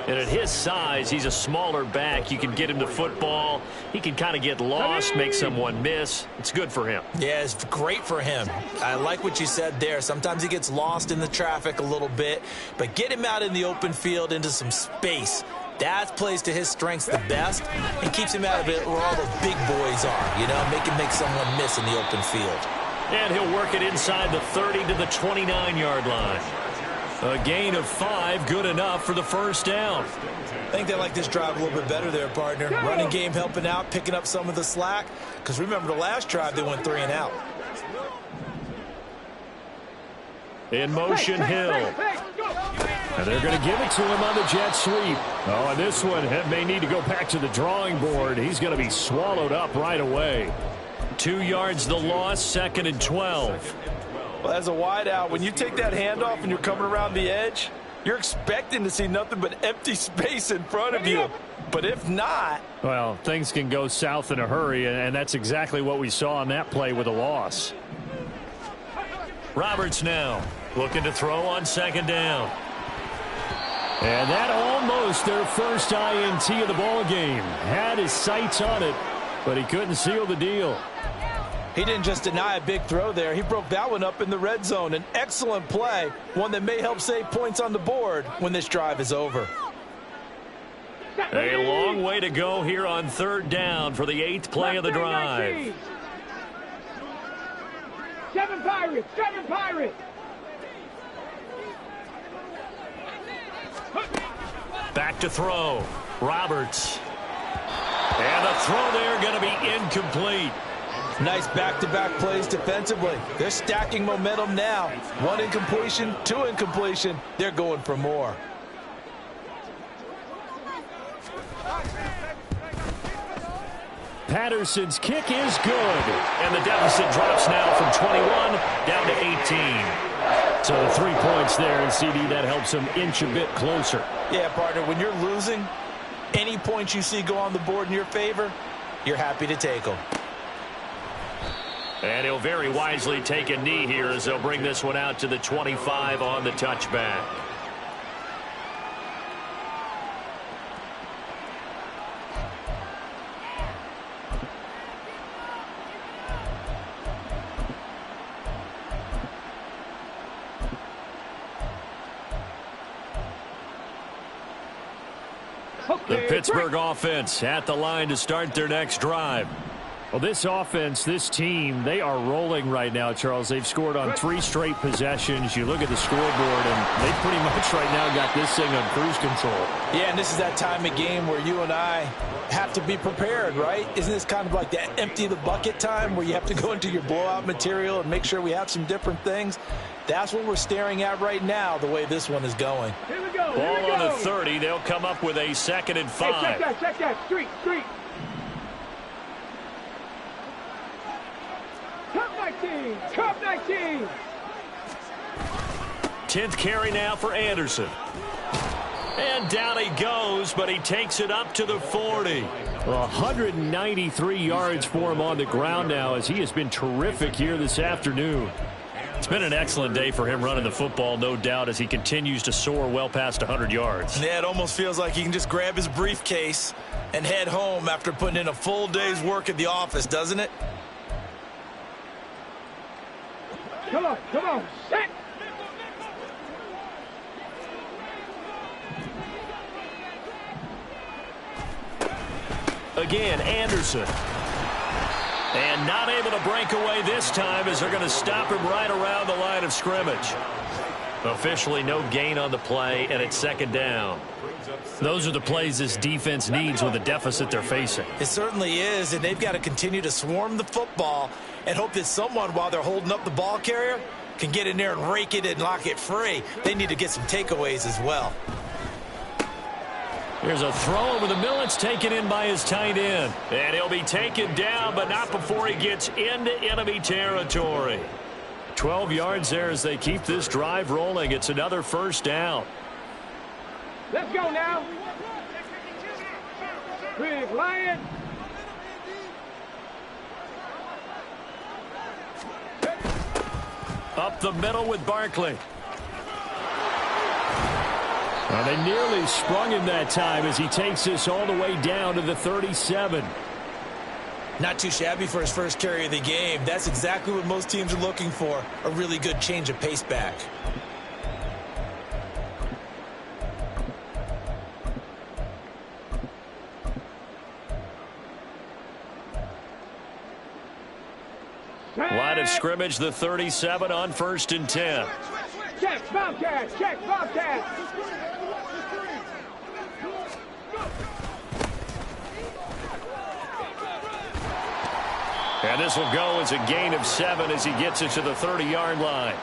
And at his size, he's a smaller back. You can get him to football. He can kind of get lost, make someone miss. It's good for him. Yeah, it's great for him. I like what you said there. Sometimes he gets lost in the traffic a little bit, but get him out in the open field into some space. That plays to his strengths the best and keeps him out of it where all the big boys are, you know, make him make someone miss in the open field. And he'll work it inside the 30 to the 29-yard line. A gain of 5, good enough for the 1st down. I think they like this drive a little bit better there, partner. Running game helping out, picking up some of the slack. Because remember the last drive, they went 3 and out. In motion, Hill. And they're going to give it to him on the jet sweep. Oh, and this one may need to go back to the drawing board. He's going to be swallowed up right away. 2 yards the loss, 2nd and 12. Well, as a wideout, when you take that handoff and you're coming around the edge, you're expecting to see nothing but empty space in front of you. But if not... Well, things can go south in a hurry, and that's exactly what we saw on that play with a loss. Roberts now looking to throw on 2nd down. And that almost their first INT of the ball game. Had his sights on it, but he couldn't seal the deal. He didn't just deny a big throw there. He broke that one up in the red zone. An excellent play, one that may help save points on the board when this drive is over. A long way to go here on 3rd down for the 8th play of the drive. 7 Pirates, 7 Pirates. Back to throw. Roberts. And the throw there going to be incomplete. Nice back-to-back plays defensively. They're stacking momentum now. 1 incompletion, 2 incompletion. They're going for more. Patterson's kick is good. And the deficit drops now from 21 down to 18. So the 3 points there, and CD, that helps them inch a bit closer. Yeah, partner, when you're losing, any points you see go on the board in your favor, you're happy to take them. And he'll very wisely take a knee here as they'll bring this one out to the 25 on the touchback. The Pittsburgh offense at the line to start their next drive. Well, this offense, this team, they are rolling right now, Charles. They've scored on 3 straight possessions. You look at the scoreboard, and they pretty much right now got this thing on cruise control. Yeah, and this is that time of game where you and I have to be prepared, right? Isn't this kind of like that empty the bucket time where you have to go into your blowout material and make sure we have some different things? That's what we're staring at right now, the way this one is going. Here we go. Ball on the 30. They'll come up with a 2nd and 5. Hey, check that. Street. 19. Cup 19. 10th carry now for Anderson. And down he goes, but he takes it up to the 40. 193 yards for him on the ground now, as he has been terrific here this afternoon. It's been an excellent day for him running the football, no doubt, as he continues to soar well past 100 yards. Yeah, it almost feels like he can just grab his briefcase and head home after putting in a full day's work at the office, doesn't it? Come on, set. Again, Anderson. And not able to break away this time, as they're going to stop him right around the line of scrimmage. Officially no gain on the play, and it's 2nd down. Those are the plays this defense needs with the deficit they're facing. It certainly is, and they've got to continue to swarm the football and hope that someone, while they're holding up the ball carrier, can get in there and rake it and lock it free. They need to get some takeaways as well. Here's a throw over the middle. It's taken in by his tight end. And he'll be taken down, but not before he gets into enemy territory. 12 yards there as they keep this drive rolling. It's another 1st down. Let's go now. Big Lion. Up the middle with Barkley. Well, they nearly sprung him that time as he takes this all the way down to the 37. Not too shabby for his first carry of the game. That's exactly what most teams are looking for, a really good change of pace back. Line of scrimmage, the 37 on 1st and 10. Check, Bobcat, check, Bobcat. And this will go as a gain of 7 as he gets it to the 30-yard line.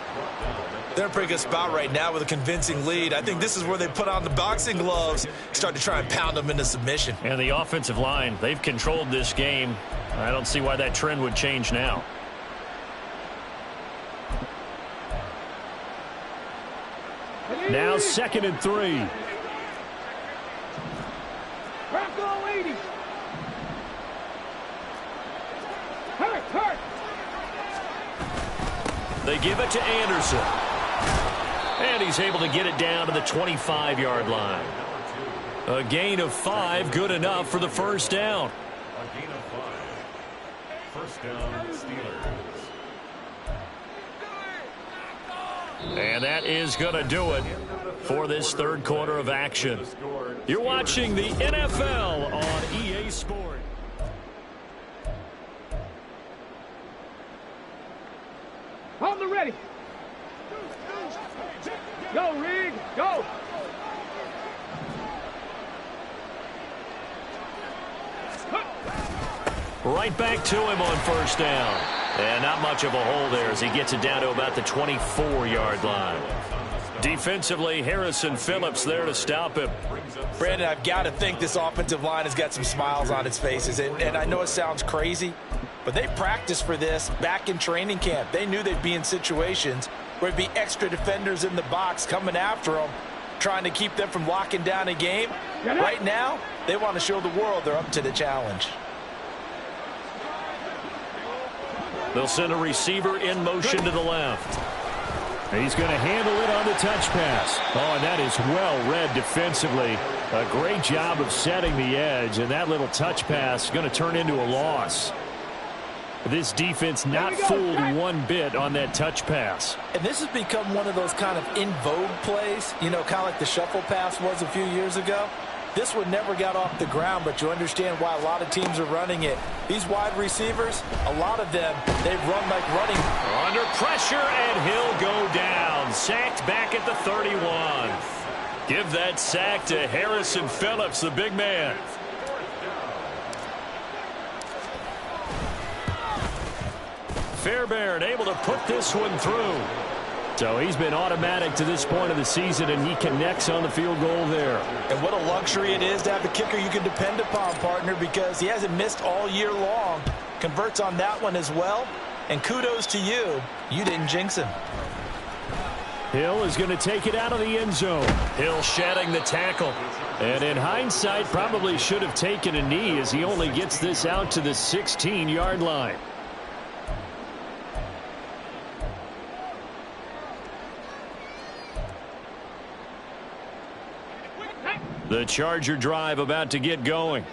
They're in a pretty good spot right now with a convincing lead. I think this is where they put on the boxing gloves, start to try and pound them into submission. And the offensive line, they've controlled this game. I don't see why that trend would change now. Now 2nd and 3. Bronco 80. Hurt. They give it to Anderson. And he's able to get it down to the 25-yard line. A gain of 5, good enough for the 1st down. A gain of 5. 1st down, Steelers. And that is going to do it for this 3rd quarter of action. You're watching the NFL on EA Sports. On the ready. Go, Rig, go. Right back to him on 1st down. And not much of a hole there as he gets it down to about the 24-yard line. Defensively, Harrison Phillips there to stop him. Brandon, I've got to think this offensive line has got some smiles on its faces. And I know it sounds crazy, but they practiced for this back in training camp. They knew they'd be in situations where it'd be extra defenders in the box coming after them, trying to keep them from locking down a game. Right now, they want to show the world they're up to the challenge. They'll send a receiver in motion to the left. He's going to handle it on the touch pass. Oh, and that is well read defensively. A great job of setting the edge, and that little touch pass is going to turn into a loss. This defense not fooled one bit on that touch pass. And this has become one of those kind of in vogue plays, you know, kind of like the shuffle pass was a few years ago. This one never got off the ground, but you understand why a lot of teams are running it. These wide receivers, a lot of them, they run like running. Under pressure, and he'll go down. Sacked back at the 31. Give that sack to Harrison Phillips, the big man. Fairbairn able to put this one through. So he's been automatic to this point of the season, and he connects on the field goal there. And what a luxury it is to have a kicker you can depend upon, partner, because he hasn't missed all year long. Converts on that one as well. And kudos to you. You didn't jinx him. Hill is going to take it out of the end zone. Hill shedding the tackle. And in hindsight, probably should have taken a knee as he only gets this out to the 16-yard line. The Charger drive about to get going.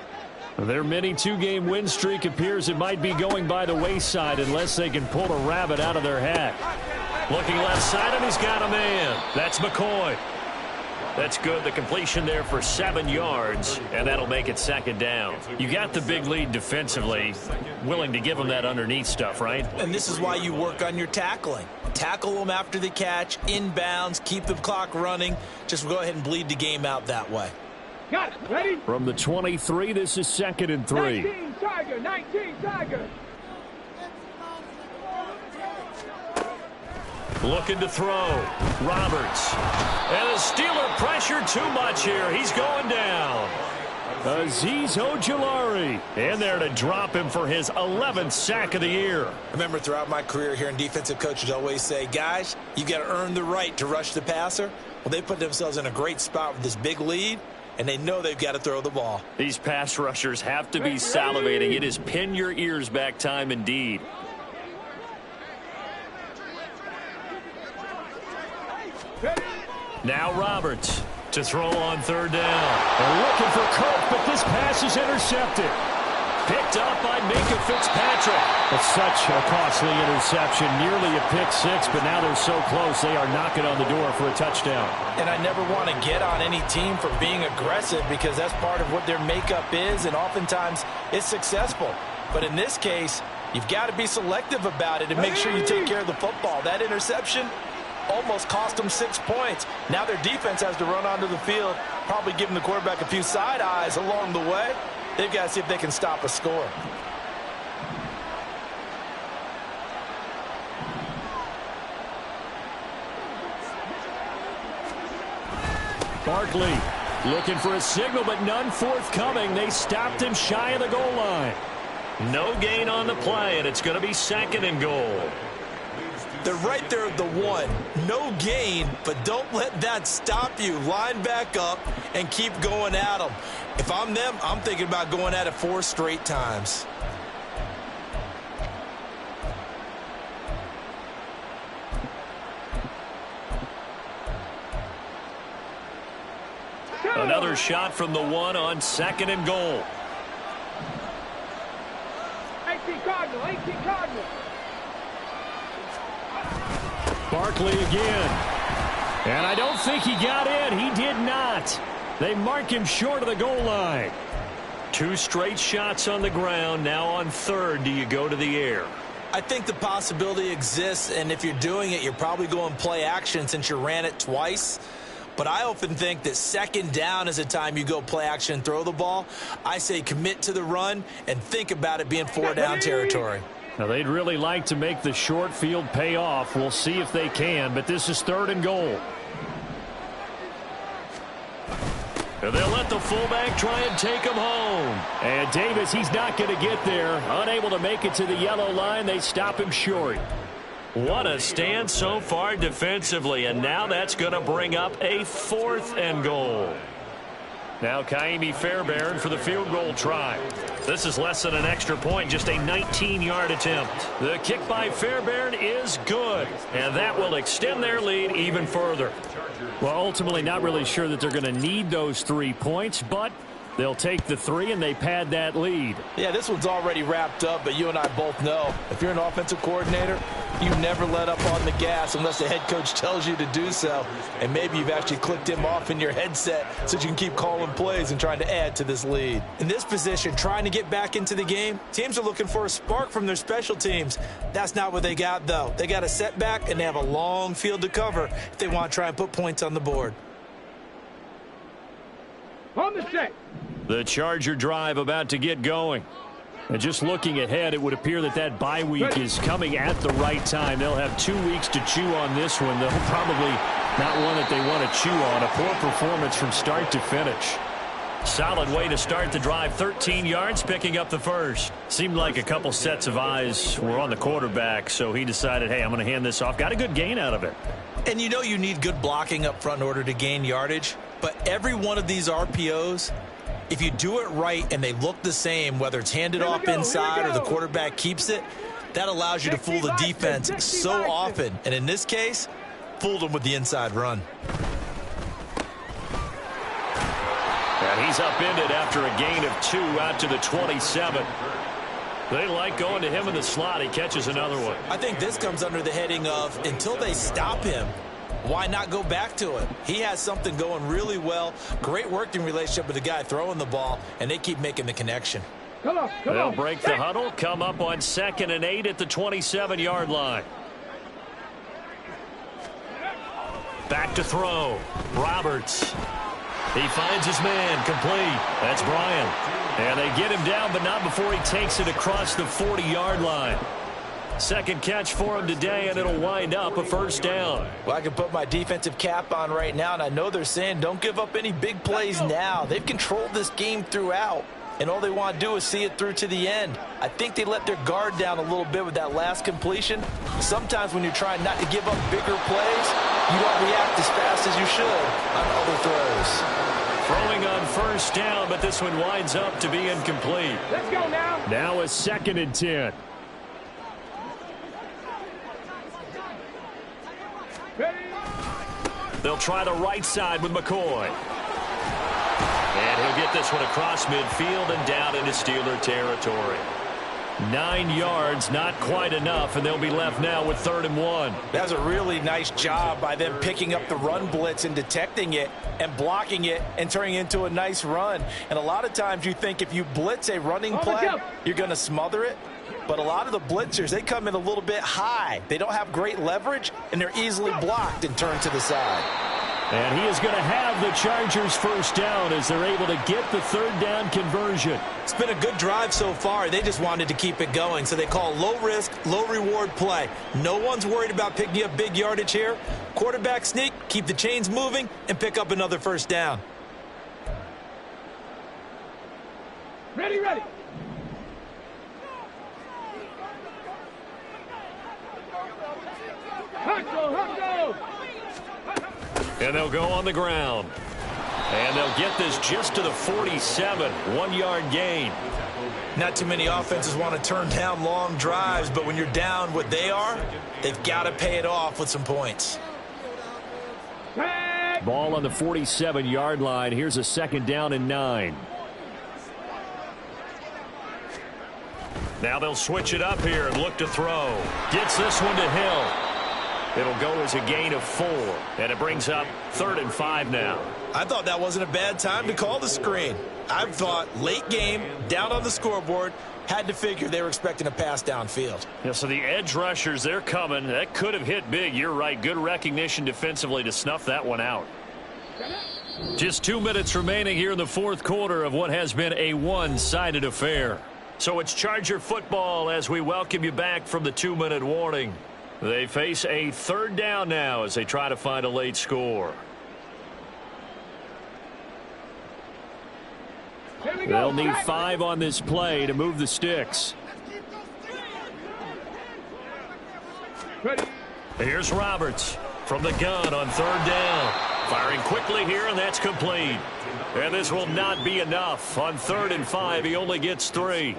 Their mini two-game win streak appears it might be going by the wayside unless they can pull a rabbit out of their hat. Looking left side, and he's got a man. That's McCoy. That's good. The completion there for 7 yards, and that'll make it second down. You got the big lead defensively. Willing to give them that underneath stuff, right? And this is why you work on your tackling. Tackle them after the catch, inbounds, keep the clock running. Just go ahead and bleed the game out that way. Got it. Ready? From the 23, this is 2nd and 3. 19 Tiger. 19 Tiger. Looking to throw. Roberts. And the Steeler pressure too much here. He's going down. Azeez Ojulari in there to drop him for his 11th sack of the year. I remember throughout my career here in defensive coaches always say, guys, you got to earn the right to rush the passer. Well, they put themselves in a great spot with this big lead, and they know they've got to throw the ball. These pass rushers have to be salivating. It is pin your ears back time indeed. Now Roberts to throw on 3rd down. They're looking for Kirk, but this pass is intercepted. Picked up by Minka Fitzpatrick. It's such a costly interception, nearly a pick six, but now they're so close they are knocking on the door for a touchdown. And I never want to get on any team for being aggressive because that's part of what their makeup is, and oftentimes it's successful. But in this case, you've got to be selective about it and make sure you take care of the football. That interception almost cost them 6 points. Now their defense has to run onto the field, probably giving the quarterback a few side eyes along the way. They've got to see if they can stop a score. Barkley looking for a signal, but none forthcoming. They stopped him shy of the goal line. No gain on the play, and it's going to be 2nd and goal. They're right there at the 1. No gain, but don't let that stop you. Line back up and keep going at them. If I'm them, I'm thinking about going at it 4 straight times. Another shot from the 1 on 2nd and goal. 18 Cardinal. 18 Cardinal. Barkley again. And I don't think he got in. He did not. They mark him short of the goal line. 2 straight shots on the ground. Now on 3rd, do you go to the air? I think the possibility exists, and if you're doing it, you're probably going play action since you ran it twice. But I often think that 2nd down is the time you go play action and throw the ball. I say commit to the run and think about it being 4-down territory. Now, they'd really like to make the short field pay off. We'll see if they can, but this is 3rd and goal. And they'll let the fullback try and take him home. And Davis, he's not going to get there. Unable to make it to the yellow line. They stop him short. What a stand so far defensively, and now that's going to bring up a 4th and goal. Now Kaimi Fairbairn for the field goal try. This is less than an extra point, just a 19-yard attempt. The kick by Fairbairn is good, and that will extend their lead even further. Well, ultimately not really sure that they're going to need those 3 points, but they'll take the 3 and they pad that lead. Yeah, this one's already wrapped up, but you and I both know if you're an offensive coordinator, you never let up on the gas unless the head coach tells you to do so. And maybe you've actually clicked him off in your headset so you can keep calling plays and trying to add to this lead. In this position, trying to get back into the game, teams are looking for a spark from their special teams. That's not what they got, though. They got a setback, and they have a long field to cover if they want to try and put points on the board. On the set. The Charger drive about to get going. And just looking ahead, it would appear that that bye week is coming at the right time. They'll have 2 weeks to chew on this one. They'll probably not one that they want to chew on. A poor performance from start to finish. Solid way to start the drive. 13 yards, picking up the first. Seemed like a couple sets of eyes were on the quarterback, so he decided, hey, I'm going to hand this off. Got a good gain out of it. And you know you need good blocking up front in order to gain yardage. But every one of these RPOs, if you do it right and they look the same, whether it's handed off inside or the quarterback keeps it, that allows you to fool the defense so often. And in this case, fooled them with the inside run. And he's upended after a gain of 2 out to the 27. They like going to him in the slot. He catches another one. I think this comes under the heading of until they stop him, why not go back to him? He has something going really well. Great working relationship with the guy throwing the ball, and they keep making the connection. They'll break the huddle, come up on 2nd and 8 at the 27-yard line. Back to throw. Roberts. He finds his man, complete. That's Bryant. And they get him down, but not before he takes it across the 40-yard line. Second catch for him today, and it'll wind up a first down. Well, I can put my defensive cap on right now, and I know they're saying don't give up any big plays now. They've controlled this game throughout, and all they want to do is see it through to the end. I think they let their guard down a little bit with that last completion. Sometimes when you're trying not to give up bigger plays, you don't react as fast as you should on other throws. Throwing on first down, but this one winds up to be incomplete. Let's go now. Now a 2nd and 10. They'll try the right side with McCoy. And he'll get this one across midfield and down into Steeler territory. 9 yards, not quite enough, and they'll be left now with 3rd and 1. That was a really nice job by them picking up the run blitz and detecting it and blocking it and turning it into a nice run. And a lot of times you think if you blitz a running play, you're going to smother it. But a lot of the blitzers, they come in a little bit high. They don't have great leverage, and they're easily blocked and turned to the side. And he is going to have the Chargers first down as they're able to get the 3rd down conversion. It's been a good drive so far. They just wanted to keep it going, so they call low-risk, low-reward play. No one's worried about picking up big yardage here. Quarterback sneak, keep the chains moving, and pick up another first down. Ready. Huckle. And they'll go on the ground. And they'll get this just to the 47, 1-yard gain. Not too many offenses want to turn down long drives, but when you're down what they are, they've got to pay it off with some points. Ball on the 47-yard line. Here's a 2nd down and 9. Now they'll switch it up here and look to throw. Gets this one to Hill. It'll go as a gain of 4, and it brings up 3rd and 5 now. I thought that wasn't a bad time to call the screen. I thought late game, down on the scoreboard, had to figure they were expecting a pass downfield. Yeah, so the edge rushers, they're coming. That could have hit big. You're right. Good recognition defensively to snuff that one out. Just 2 minutes remaining here in the 4th quarter of what has been a one-sided affair. So it's Charger football as we welcome you back from the 2-minute warning. They face a 3rd down now as they try to find a late score. They'll need 5 on this play to move the sticks. Here's Roberts from the gun on 3rd down. Firing quickly here, and that's complete. And this will not be enough. On 3rd and 5, he only gets 3.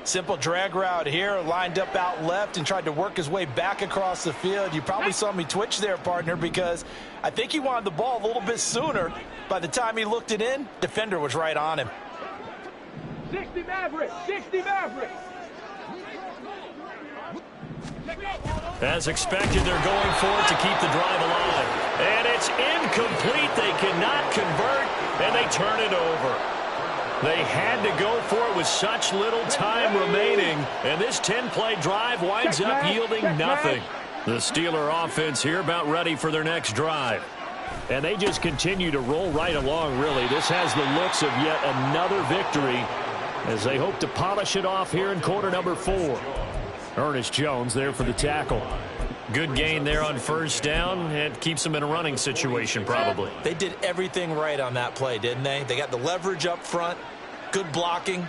Simple drag route here, lined up out left and tried to work his way back across the field. You probably saw me twitch there, partner, because I think he wanted the ball a little bit sooner. By the time he looked it in, defender was right on him. 60 Mavericks. As expected, they're going for it to keep the drive alive. And it's incomplete. They cannot convert, and they turn it over. They had to go for it with such little time remaining, and this 10-play drive winds up yielding nothing. The Steeler offense here about ready for their next drive. And they just continue to roll right along, really. This has the looks of yet another victory as they hope to polish it off here in quarter number 4. Ernest Jones there for the tackle. Good gain there on first down. It keeps them in a running situation probably. They did everything right on that play, didn't they? They got the leverage up front, good blocking,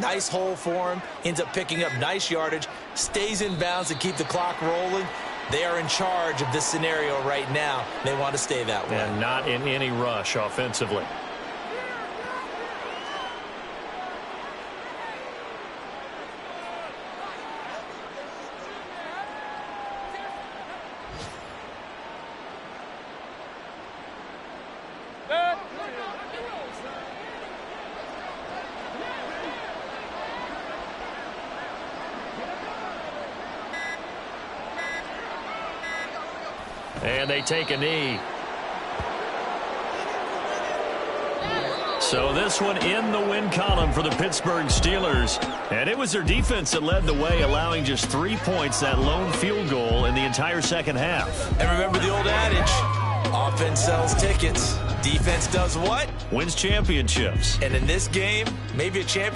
nice hole for him, ends up picking up nice yardage, stays in bounds to keep the clock rolling. They are in charge of this scenario right now. They want to stay that way. And not in any rush offensively. And they take a knee. So this one in the win column for the Pittsburgh Steelers. And it was their defense that led the way, allowing just 3 points, that lone field goal in the entire second half. And remember the old adage, offense sells tickets. Defense does what? Wins championships. And in this game, maybe a championship